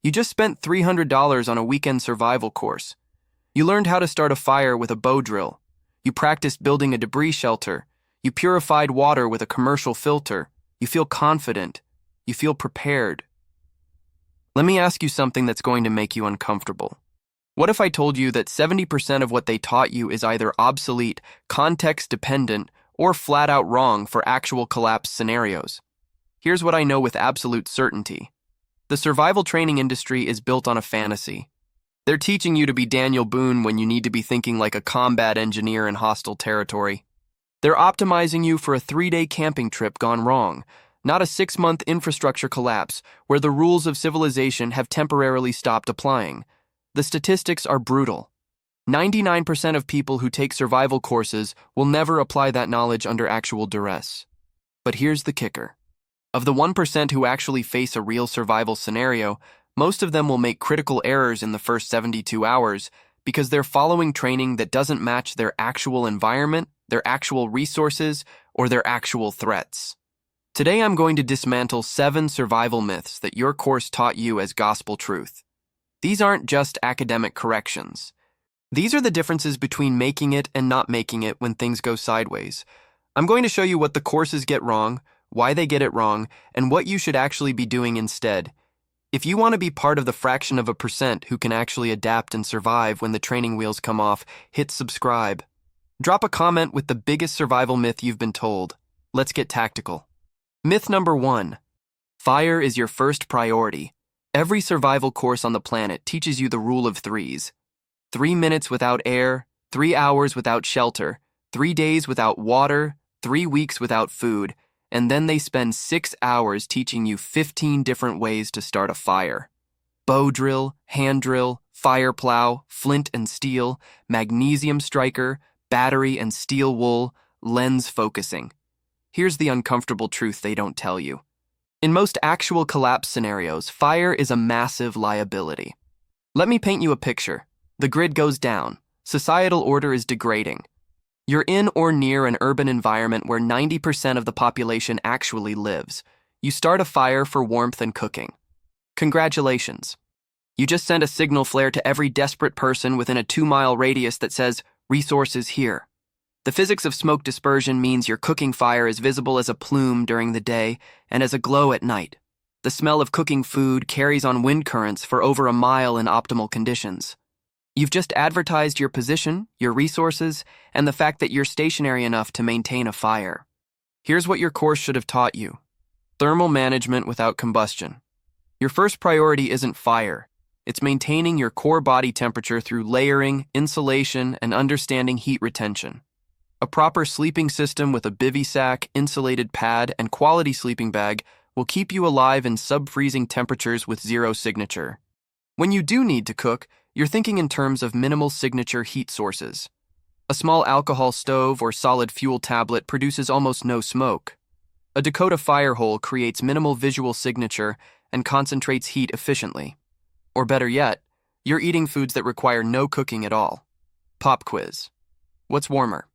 You just spent $300 on a weekend survival course. You learned how to start a fire with a bow drill. You practiced building a debris shelter. You purified water with a commercial filter. You feel confident. You feel prepared. Let me ask you something that's going to make you uncomfortable. What if I told you that 70% of what they taught you is either obsolete, context-dependent, or flat-out wrong for actual collapse scenarios? Here's what I know with absolute certainty. The survival training industry is built on a fantasy. They're teaching you to be Daniel Boone when you need to be thinking like a combat engineer in hostile territory. They're optimizing you for a 3-day camping trip gone wrong, not a 6-month infrastructure collapse where the rules of civilization have temporarily stopped applying. The statistics are brutal. 99% of people who take survival courses will never apply that knowledge under actual duress. But here's the kicker. Of the 1% who actually face a real survival scenario, most of them will make critical errors in the first 72 hours because they're following training that doesn't match their actual environment, their actual resources, or their actual threats. Today I'm going to dismantle 7 survival myths that your course taught you as gospel truth. These aren't just academic corrections. These are the differences between making it and not making it when things go sideways. I'm going to show you what the courses get wrong, why they get it wrong, and what you should actually be doing instead. If you want to be part of the fraction of a percent who can actually adapt and survive when the training wheels come off, hit subscribe. Drop a comment with the biggest survival myth you've been told. Let's get tactical. Myth number 1. Fire is your first priority. Every survival course on the planet teaches you the rule of threes. 3 minutes without air, 3 hours without shelter, 3 days without water, 3 weeks without food, and then they spend 6 hours teaching you 15 different ways to start a fire. Bow drill, hand drill, fire plow, flint and steel, magnesium striker, battery and steel wool, lens focusing. Here's the uncomfortable truth they don't tell you. In most actual collapse scenarios, fire is a massive liability. Let me paint you a picture. The grid goes down. Societal order is degrading. You're in or near an urban environment where 90% of the population actually lives. You start a fire for warmth and cooking. Congratulations. You just sent a signal flare to every desperate person within a 2-mile radius that says, "Resources here." The physics of smoke dispersion means your cooking fire is visible as a plume during the day and as a glow at night. The smell of cooking food carries on wind currents for over a mile in optimal conditions. You've just advertised your position, your resources, and the fact that you're stationary enough to maintain a fire. Here's what your course should have taught you. Thermal management without combustion. Your first priority isn't fire. It's maintaining your core body temperature through layering, insulation, and understanding heat retention. A proper sleeping system with a bivy sack, insulated pad, and quality sleeping bag will keep you alive in sub-freezing temperatures with zero signature. When you do need to cook, you're thinking in terms of minimal signature heat sources. A small alcohol stove or solid fuel tablet produces almost no smoke. A Dakota fire hole creates minimal visual signature and concentrates heat efficiently. Or better yet, you're eating foods that require no cooking at all. Pop quiz. What's warmer?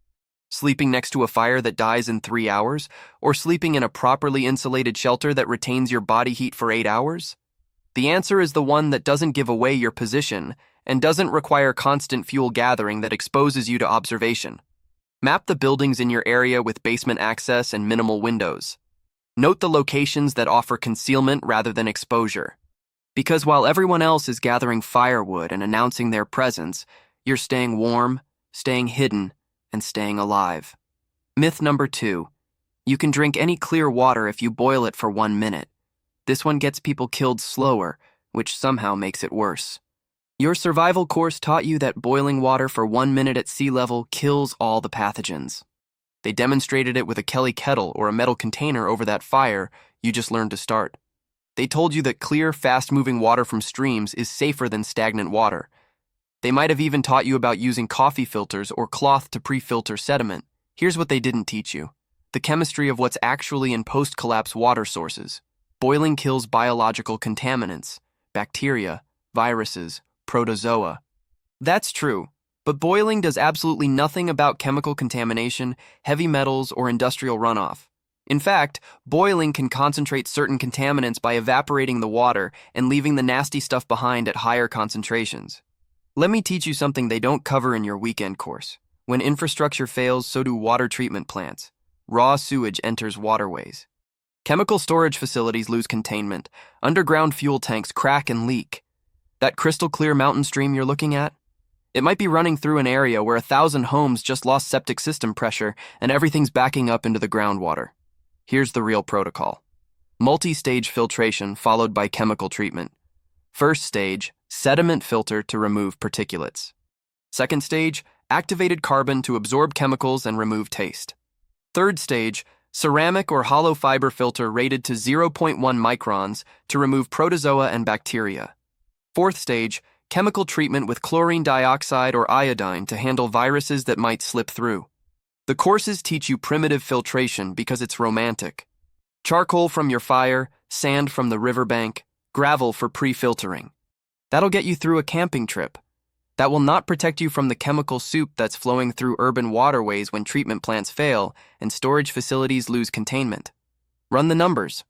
Sleeping next to a fire that dies in 3 hours, or sleeping in a properly insulated shelter that retains your body heat for 8 hours? The answer is the one that doesn't give away your position and doesn't require constant fuel gathering that exposes you to observation. Map the buildings in your area with basement access and minimal windows. Note the locations that offer concealment rather than exposure. Because while everyone else is gathering firewood and announcing their presence, you're staying warm, staying hidden, and staying alive. Myth number 2. You can drink any clear water if you boil it for 1 minute. This one gets people killed slower, which somehow makes it worse. Your survival course taught you that boiling water for 1 minute at sea level kills all the pathogens. They demonstrated it with a Kelly kettle or a metal container over that fire you just learned to start. They told you that clear, fast-moving water from streams is safer than stagnant water. They might have even taught you about using coffee filters or cloth to pre-filter sediment. Here's what they didn't teach you. The chemistry of what's actually in post-collapse water sources. Boiling kills biological contaminants, bacteria, viruses, protozoa. That's true, but boiling does absolutely nothing about chemical contamination, heavy metals, or industrial runoff. In fact, boiling can concentrate certain contaminants by evaporating the water and leaving the nasty stuff behind at higher concentrations. Let me teach you something they don't cover in your weekend course. When infrastructure fails, so do water treatment plants. Raw sewage enters waterways. Chemical storage facilities lose containment. Underground fuel tanks crack and leak. That crystal clear mountain stream you're looking at? It might be running through an area where 1,000 homes just lost septic system pressure and everything's backing up into the groundwater. Here's the real protocol. Multi-stage filtration followed by chemical treatment. First stage, sediment filter to remove particulates. Second stage, activated carbon to absorb chemicals and remove taste. Third stage, ceramic or hollow fiber filter rated to 0.1 microns to remove protozoa and bacteria. Fourth stage, chemical treatment with chlorine dioxide or iodine to handle viruses that might slip through. The courses teach you primitive filtration because it's romantic. Charcoal from your fire, sand from the riverbank, gravel for pre-filtering. That'll get you through a camping trip. That will not protect you from the chemical soup that's flowing through urban waterways when treatment plants fail and storage facilities lose containment. Run the numbers.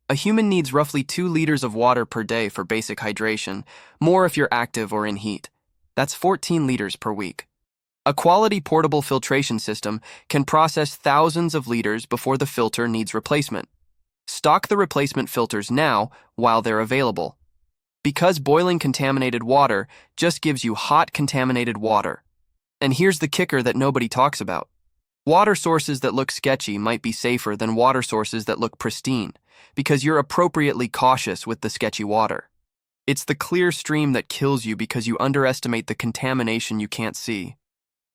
A human needs roughly 2 liters of water per day for basic hydration, more if you're active or in heat. That's 14 liters per week. A quality portable filtration system can process thousands of liters before the filter needs replacement. Stock the replacement filters now while they're available. Because boiling contaminated water just gives you hot contaminated water. And here's the kicker that nobody talks about. Water sources that look sketchy might be safer than water sources that look pristine, because you're appropriately cautious with the sketchy water. It's the clear stream that kills you because you underestimate the contamination you can't see.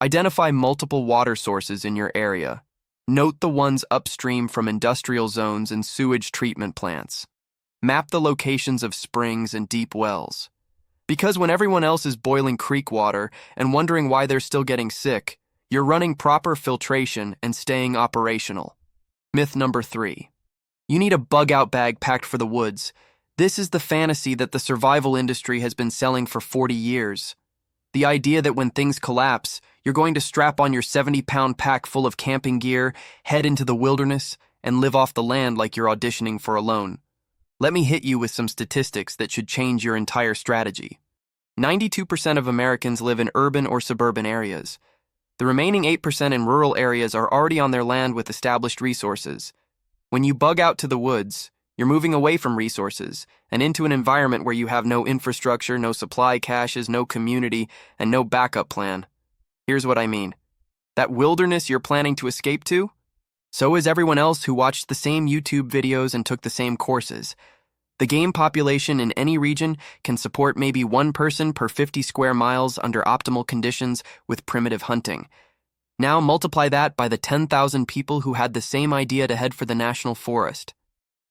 Identify multiple water sources in your area. Note the ones upstream from industrial zones and sewage treatment plants. Map the locations of springs and deep wells. Because when everyone else is boiling creek water and wondering why they're still getting sick, you're running proper filtration and staying operational. Myth number 3. You need a bug-out bag packed for the woods. This is the fantasy that the survival industry has been selling for 40 years. The idea that when things collapse, you're going to strap on your 70-pound pack full of camping gear, head into the wilderness, and live off the land like you're auditioning for a loan. Let me hit you with some statistics that should change your entire strategy. 92% of Americans live in urban or suburban areas. The remaining 8% in rural areas are already on their land with established resources. When you bug out to the woods, you're moving away from resources and into an environment where you have no infrastructure, no supply caches, no community, and no backup plan. Here's what I mean. That wilderness you're planning to escape to? So is everyone else who watched the same YouTube videos and took the same courses. The game population in any region can support maybe 1 person per 50 square miles under optimal conditions with primitive hunting. Now multiply that by the 10,000 people who had the same idea to head for the national forest.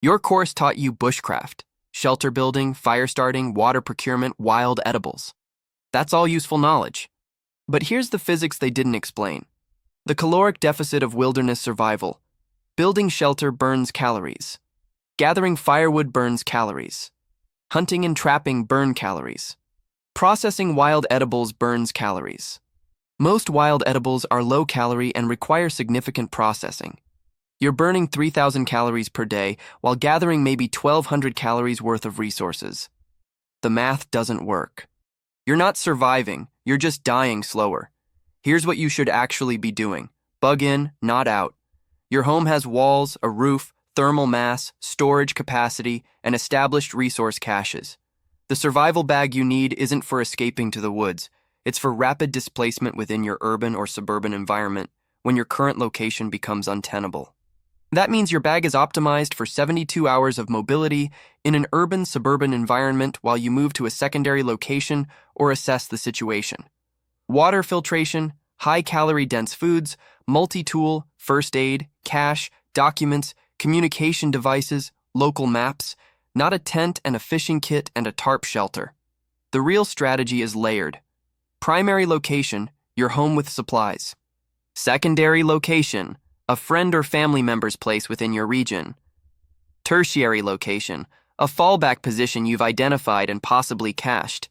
Your course taught you bushcraft, shelter building, fire starting, water procurement, wild edibles. That's all useful knowledge. But here's the physics they didn't explain. The caloric deficit of wilderness survival. Building shelter burns calories. Gathering firewood burns calories. Hunting and trapping burn calories. Processing wild edibles burns calories. Most wild edibles are low-calorie and require significant processing. You're burning 3,000 calories per day while gathering maybe 1,200 calories worth of resources. The math doesn't work. You're not surviving, you're just dying slower. Here's what you should actually be doing. Bug in, not out. Your home has walls, a roof, thermal mass, storage capacity, and established resource caches. The survival bag you need isn't for escaping to the woods. It's for rapid displacement within your urban or suburban environment when your current location becomes untenable. That means your bag is optimized for 72 hours of mobility in an urban-suburban environment while you move to a secondary location or assess the situation. Water filtration, high-calorie dense foods, multi-tool, first aid, cache, documents, communication devices, local maps, not a tent and a fishing kit and a tarp shelter. The real strategy is layered. Primary location, your home with supplies. Secondary location, a friend or family member's place within your region. Tertiary location, a fallback position you've identified and possibly cached.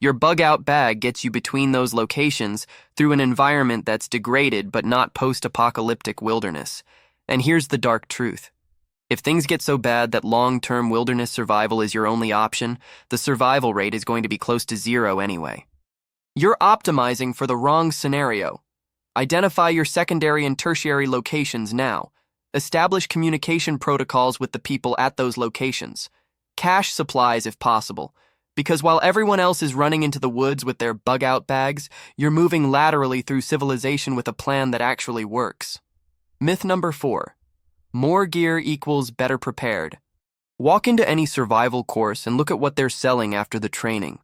Your bug-out bag gets you between those locations through an environment that's degraded but not post-apocalyptic wilderness. And here's the dark truth. If things get so bad that long-term wilderness survival is your only option, the survival rate is going to be close to zero anyway. You're optimizing for the wrong scenario. Identify your secondary and tertiary locations now. Establish communication protocols with the people at those locations. Cache supplies if possible, because while everyone else is running into the woods with their bug-out bags, you're moving laterally through civilization with a plan that actually works. Myth number 4. More gear equals better prepared. Walk into any survival course and look at what they're selling after the training.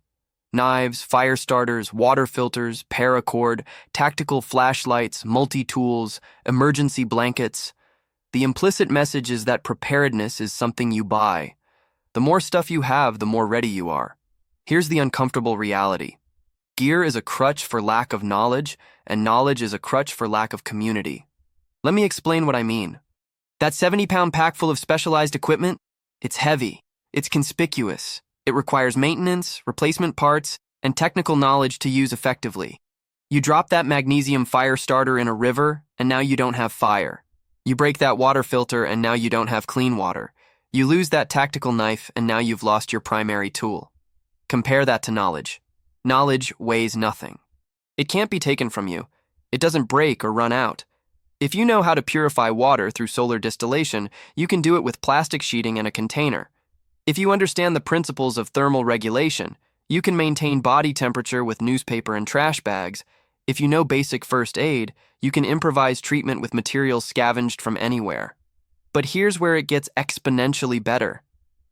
Knives, fire starters, water filters, paracord, tactical flashlights, multi-tools, emergency blankets. The implicit message is that preparedness is something you buy. The more stuff you have, the more ready you are. Here's the uncomfortable reality. Gear is a crutch for lack of knowledge, and knowledge is a crutch for lack of community. Let me explain what I mean. That 70-pound pack full of specialized equipment, it's heavy, it's conspicuous. It requires maintenance, replacement parts, and technical knowledge to use effectively. You drop that magnesium fire starter in a river, and now you don't have fire. You break that water filter, and now you don't have clean water. You lose that tactical knife, and now you've lost your primary tool. Compare that to knowledge. Knowledge weighs nothing. It can't be taken from you. It doesn't break or run out. If you know how to purify water through solar distillation, you can do it with plastic sheeting and a container. If you understand the principles of thermal regulation, you can maintain body temperature with newspaper and trash bags. If you know basic first aid, you can improvise treatment with materials scavenged from anywhere. But here's where it gets exponentially better.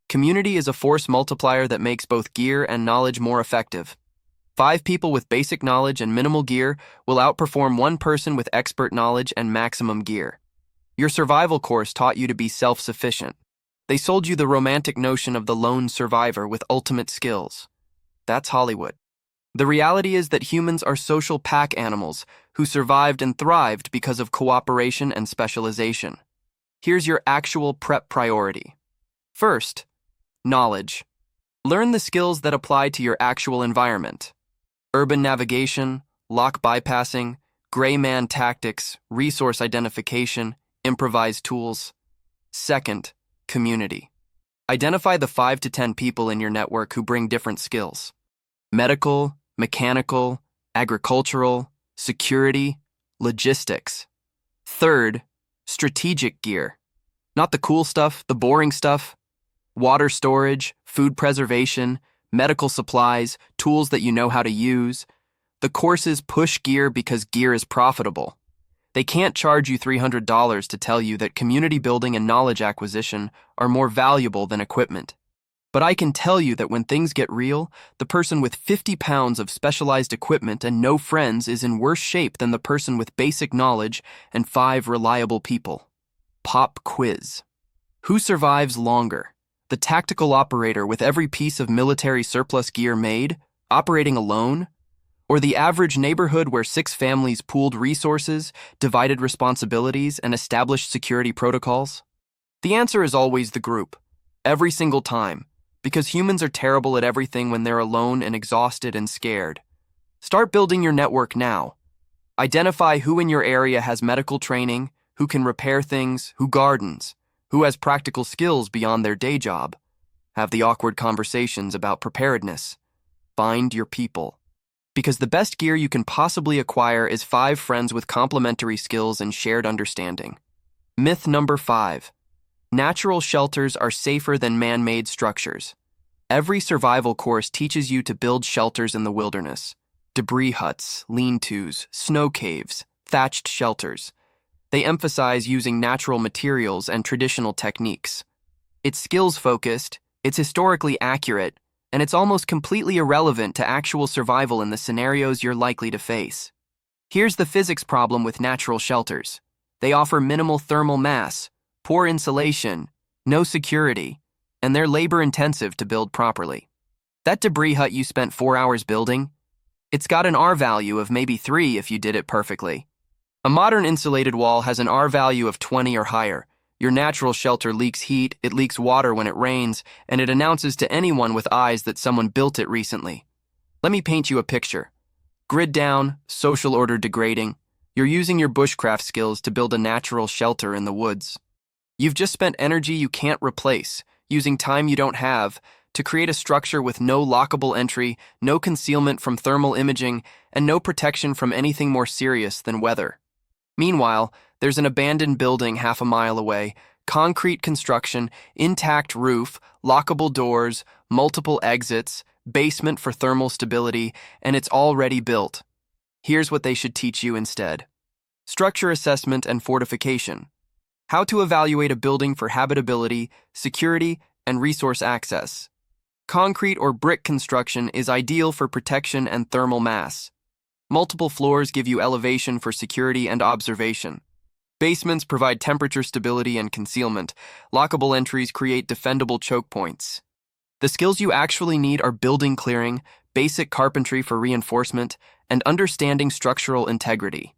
Community is a force multiplier that makes both gear and knowledge more effective. 5 people with basic knowledge and minimal gear will outperform 1 person with expert knowledge and maximum gear. Your survival course taught you to be self-sufficient. They sold you the romantic notion of the lone survivor with ultimate skills. That's Hollywood. The reality is that humans are social pack animals who survived and thrived because of cooperation and specialization. Here's your actual prep priority. First, knowledge. Learn the skills that apply to your actual environment. Urban navigation, lock bypassing, gray man tactics, resource identification, improvised tools. Second, community. Identify the 5 to 10 people in your network who bring different skills. Medical, mechanical, agricultural, security, logistics. Third, strategic gear. Not the cool stuff, the boring stuff. Water storage, food preservation, medical supplies, tools that you know how to use. The courses push gear because gear is profitable. They can't charge you $300 to tell you that community building and knowledge acquisition are more valuable than equipment. But I can tell you that when things get real, the person with 50 pounds of specialized equipment and no friends is in worse shape than the person with basic knowledge and 5 reliable people. Pop quiz. Who survives longer? The tactical operator with every piece of military surplus gear made, operating alone? Or the average neighborhood where 6 families pooled resources, divided responsibilities, and established security protocols? The answer is always the group. Every single time. Because humans are terrible at everything when they're alone and exhausted and scared. Start building your network now. Identify who in your area has medical training, who can repair things, who gardens, who has practical skills beyond their day job. Have the awkward conversations about preparedness. Find your people. Because the best gear you can possibly acquire is 5 friends with complementary skills and shared understanding. Myth number 5. Natural shelters are safer than man-made structures. Every survival course teaches you to build shelters in the wilderness. Debris huts, lean-tos, snow caves, thatched shelters. They emphasize using natural materials and traditional techniques. It's skills-focused, it's historically accurate, and it's almost completely irrelevant to actual survival in the scenarios you're likely to face. Here's the physics problem with natural shelters. They offer minimal thermal mass, poor insulation, no security, and they're labor-intensive to build properly. That debris hut you spent 4 hours building, it's got an R value of maybe 3 if you did it perfectly. A modern insulated wall has an R value of 20 or higher. Your natural shelter leaks heat, it leaks water when it rains, and it announces to anyone with eyes that someone built it recently. Let me paint you a picture. Grid down, social order degrading. You're using your bushcraft skills to build a natural shelter in the woods. You've just spent energy you can't replace, using time you don't have, to create a structure with no lockable entry, no concealment from thermal imaging, and no protection from anything more serious than weather. Meanwhile, there's an abandoned building half a mile away, concrete construction, intact roof, lockable doors, multiple exits, basement for thermal stability, and it's already built. Here's what they should teach you instead. Structure assessment and fortification. How to evaluate a building for habitability, security, and resource access. Concrete or brick construction is ideal for protection and thermal mass. Multiple floors give you elevation for security and observation. Basements provide temperature stability and concealment. Lockable entries create defendable choke points. The skills you actually need are building clearing, basic carpentry for reinforcement, and understanding structural integrity.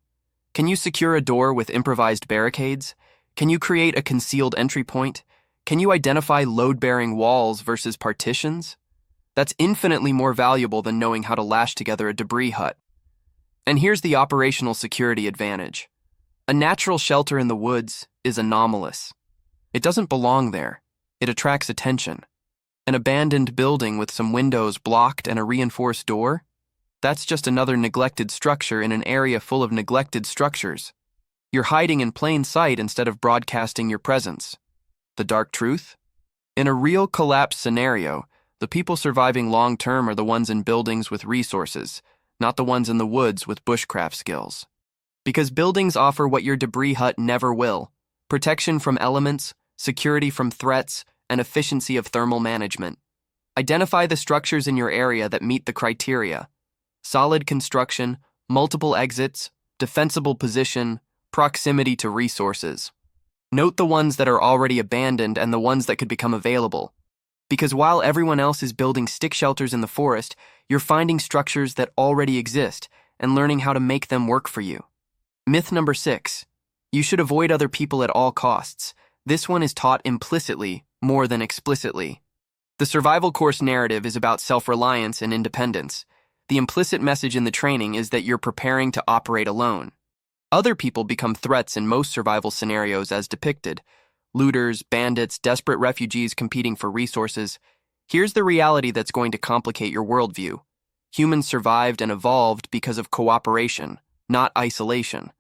Can you secure a door with improvised barricades? Can you create a concealed entry point? Can you identify load-bearing walls versus partitions? That's infinitely more valuable than knowing how to lash together a debris hut. And here's the operational security advantage. A natural shelter in the woods is anomalous. It doesn't belong there. It attracts attention. An abandoned building with some windows blocked and a reinforced door? That's just another neglected structure in an area full of neglected structures. You're hiding in plain sight instead of broadcasting your presence. The dark truth? In a real collapse scenario, the people surviving long-term are the ones in buildings with resources, not the ones in the woods with bushcraft skills. Because buildings offer what your debris hut never will: protection from elements, security from threats, and efficiency of thermal management. Identify the structures in your area that meet the criteria: solid construction, multiple exits, defensible position, proximity to resources. Note the ones that are already abandoned and the ones that could become available. Because while everyone else is building stick shelters in the forest, you're finding structures that already exist and learning how to make them work for you. Myth number 6. You should avoid other people at all costs. This one is taught implicitly more than explicitly. The survival course narrative is about self-reliance and independence. The implicit message in the training is that you're preparing to operate alone. Other people become threats in most survival scenarios as depicted. Looters, bandits, desperate refugees competing for resources. Here's the reality that's going to complicate your worldview. Humans survived and evolved because of cooperation, not isolation.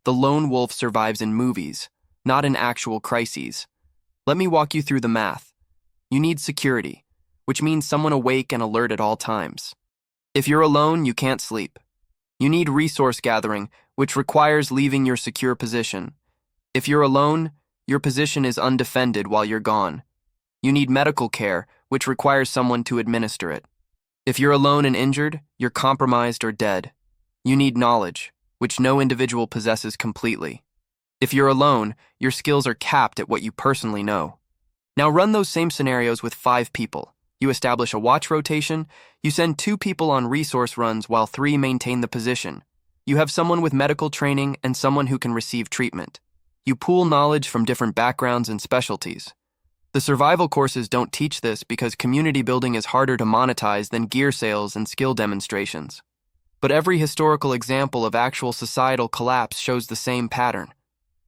The lone wolf survives in movies, not in actual crises. Let me walk you through the math. You need security, which means someone awake and alert at all times. If you're alone, you can't sleep. You need resource gathering, which requires leaving your secure position. If you're alone, your position is undefended while you're gone. You need medical care, which requires someone to administer it. If you're alone and injured, you're compromised or dead. You need knowledge, which no individual possesses completely. If you're alone, your skills are capped at what you personally know. Now run those same scenarios with 5 people. You establish a watch rotation. You send 2 people on resource runs while 3 maintain the position. You have someone with medical training and someone who can receive treatment. You pool knowledge from different backgrounds and specialties. The survival courses don't teach this because community building is harder to monetize than gear sales and skill demonstrations. But every historical example of actual societal collapse shows the same pattern.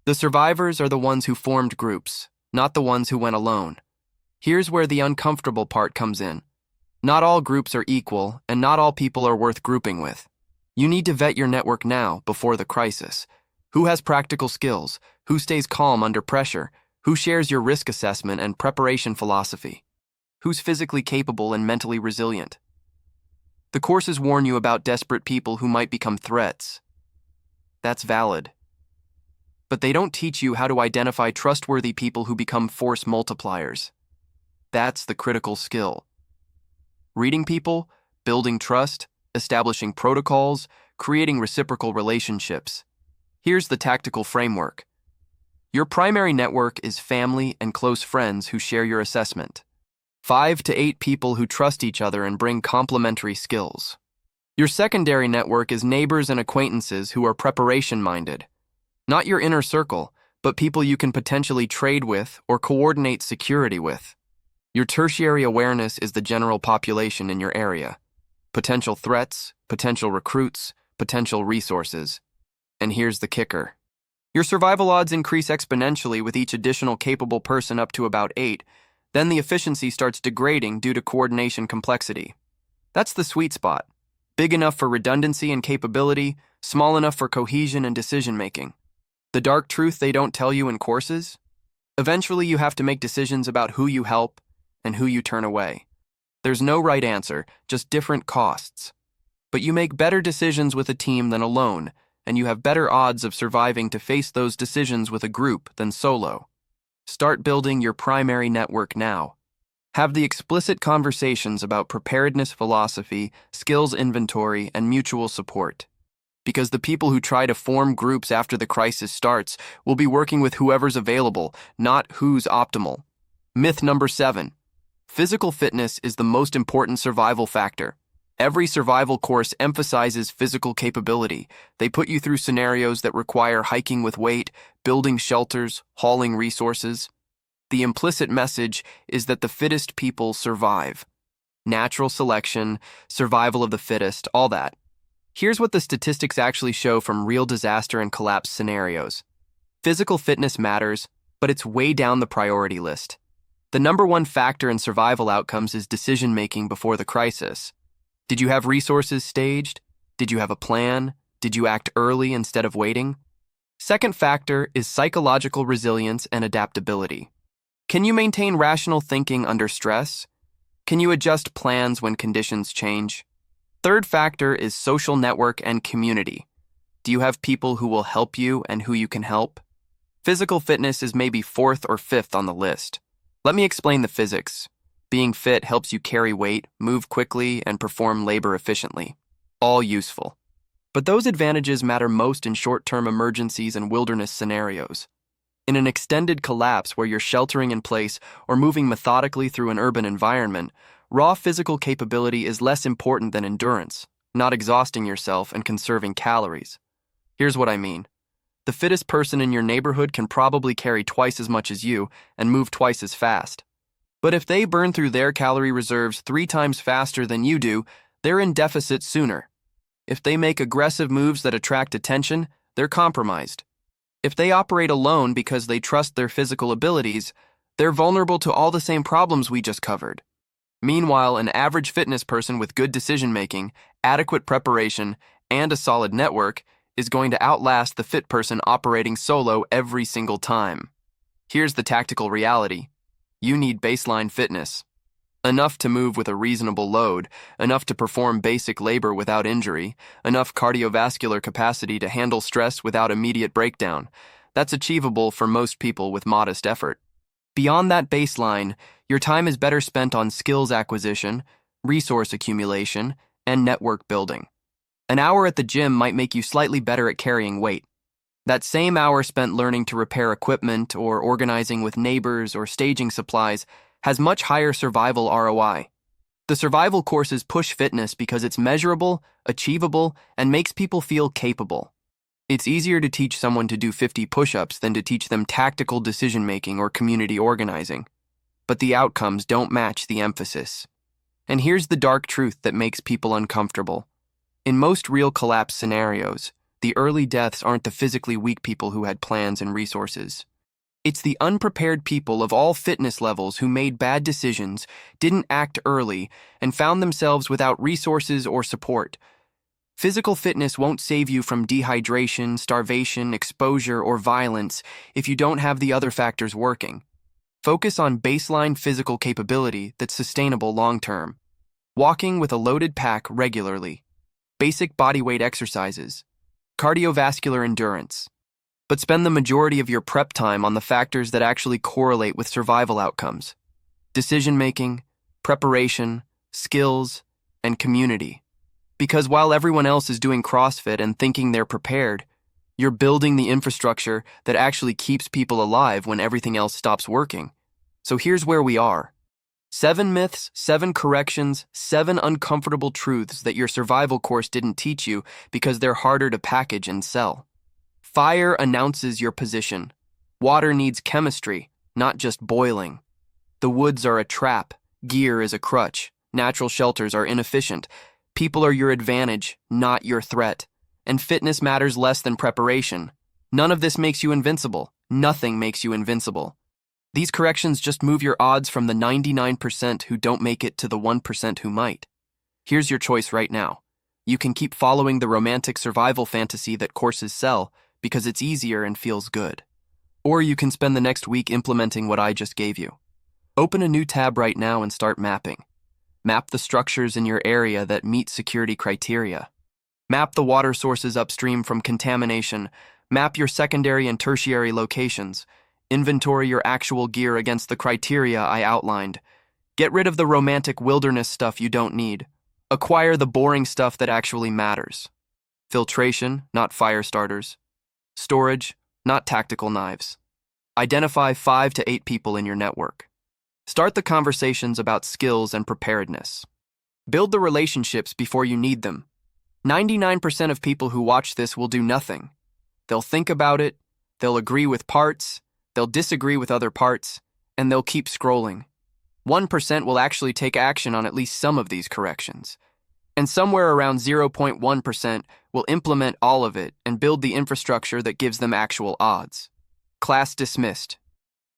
The survivors are the ones who formed groups, not the ones who went alone. Here's where the uncomfortable part comes in. Not all groups are equal, and not all people are worth grouping with. You need to vet your network now, before the crisis. Who has practical skills? Who stays calm under pressure? Who shares your risk assessment and preparation philosophy? Who's physically capable and mentally resilient? The courses warn you about desperate people who might become threats. That's valid. But they don't teach you how to identify trustworthy people who become force multipliers. That's the critical skill. Reading people, building trust, establishing protocols, creating reciprocal relationships. Here's the tactical framework. Your primary network is family and close friends who share your assessment. 5 to 8 people who trust each other and bring complementary skills. Your secondary network is neighbors and acquaintances who are preparation-minded. Not your inner circle, but people you can potentially trade with or coordinate security with. Your tertiary awareness is the general population in your area. Potential threats, potential recruits, potential resources. And here's the kicker. Your survival odds increase exponentially with each additional capable person up to about 8. Then the efficiency starts degrading due to coordination complexity. That's the sweet spot. Big enough for redundancy and capability, small enough for cohesion and decision-making. The dark truth they don't tell you in courses? Eventually, you have to make decisions about who you help and who you turn away. There's no right answer, just different costs. But you make better decisions with a team than alone, and you have better odds of surviving to face those decisions with a group than solo. Start building your primary network now. Have the explicit conversations about preparedness philosophy, skills inventory, and mutual support. Because the people who try to form groups after the crisis starts will be working with whoever's available, not who's optimal. Myth number 7. Physical fitness is the most important survival factor. Every survival course emphasizes physical capability. They put you through scenarios that require hiking with weight, building shelters, hauling resources. The implicit message is that the fittest people survive. Natural selection, survival of the fittest, all that. Here's what the statistics actually show from real disaster and collapse scenarios. Physical fitness matters, but it's way down the priority list. The number one factor in survival outcomes is decision-making before the crisis. Did you have resources staged? Did you have a plan? Did you act early instead of waiting? Second factor is psychological resilience and adaptability. Can you maintain rational thinking under stress? Can you adjust plans when conditions change? Third factor is social network and community. Do you have people who will help you and who you can help? Physical fitness is maybe 4th or 5th on the list. Let me explain the physics. Being fit helps you carry weight, move quickly, and perform labor efficiently. All useful. But those advantages matter most in short-term emergencies and wilderness scenarios. In an extended collapse where you're sheltering in place or moving methodically through an urban environment, raw physical capability is less important than endurance, not exhausting yourself and conserving calories. Here's what I mean. The fittest person in your neighborhood can probably carry twice as much as you and move twice as fast. But if they burn through their calorie reserves 3 times faster than you do, they're in deficit sooner. If they make aggressive moves that attract attention, they're compromised. If they operate alone because they trust their physical abilities, they're vulnerable to all the same problems we just covered. Meanwhile, an average fitness person with good decision-making, adequate preparation, and a solid network is going to outlast the fit person operating solo every single time. Here's the tactical reality. You need baseline fitness. Enough to move with a reasonable load, enough to perform basic labor without injury, enough cardiovascular capacity to handle stress without immediate breakdown. That's achievable for most people with modest effort. Beyond that baseline, your time is better spent on skills acquisition, resource accumulation, and network building. An hour at the gym might make you slightly better at carrying weight. That same hour spent learning to repair equipment or organizing with neighbors or staging supplies has much higher survival ROI. The survival courses push fitness because it's measurable, achievable, and makes people feel capable. It's easier to teach someone to do 50 push-ups than to teach them tactical decision-making or community organizing. But the outcomes don't match the emphasis. And here's the dark truth that makes people uncomfortable. In most real collapse scenarios, the early deaths aren't the physically weak people who had plans and resources. It's the unprepared people of all fitness levels who made bad decisions, didn't act early, and found themselves without resources or support. Physical fitness won't save you from dehydration, starvation, exposure, or violence if you don't have the other factors working. Focus on baseline physical capability that's sustainable long-term. Walking with a loaded pack regularly. Basic bodyweight exercises. Cardiovascular endurance. But spend the majority of your prep time on the factors that actually correlate with survival outcomes. Decision-making, preparation, skills, and community. Because while everyone else is doing CrossFit and thinking they're prepared, you're building the infrastructure that actually keeps people alive when everything else stops working. So here's where we are. 7 myths, 7 corrections, 7 uncomfortable truths that your survival course didn't teach you because they're harder to package and sell. Fire announces your position. Water needs chemistry, not just boiling. The woods are a trap. Gear is a crutch. Natural shelters are inefficient. People are your advantage, not your threat. And fitness matters less than preparation. None of this makes you invincible. Nothing makes you invincible. These corrections just move your odds from the 99% who don't make it to the 1% who might. Here's your choice right now. You can keep following the romantic survival fantasy that courses sell because it's easier and feels good. Or you can spend the next week implementing what I just gave you. Open a new tab right now and start mapping. Map the structures in your area that meet security criteria. Map the water sources upstream from contamination. Map your secondary and tertiary locations. Inventory your actual gear against the criteria I outlined. Get rid of the romantic wilderness stuff you don't need. Acquire the boring stuff that actually matters. Filtration, not fire starters. Storage, not tactical knives. Identify 5 to 8 people in your network. Start the conversations about skills and preparedness. Build the relationships before you need them. 99% of people who watch this will do nothing. They'll think about it, they'll agree with parts, they'll disagree with other parts, and they'll keep scrolling. 1% will actually take action on at least some of these corrections. And somewhere around 0.1% will implement all of it and build the infrastructure that gives them actual odds. Class dismissed.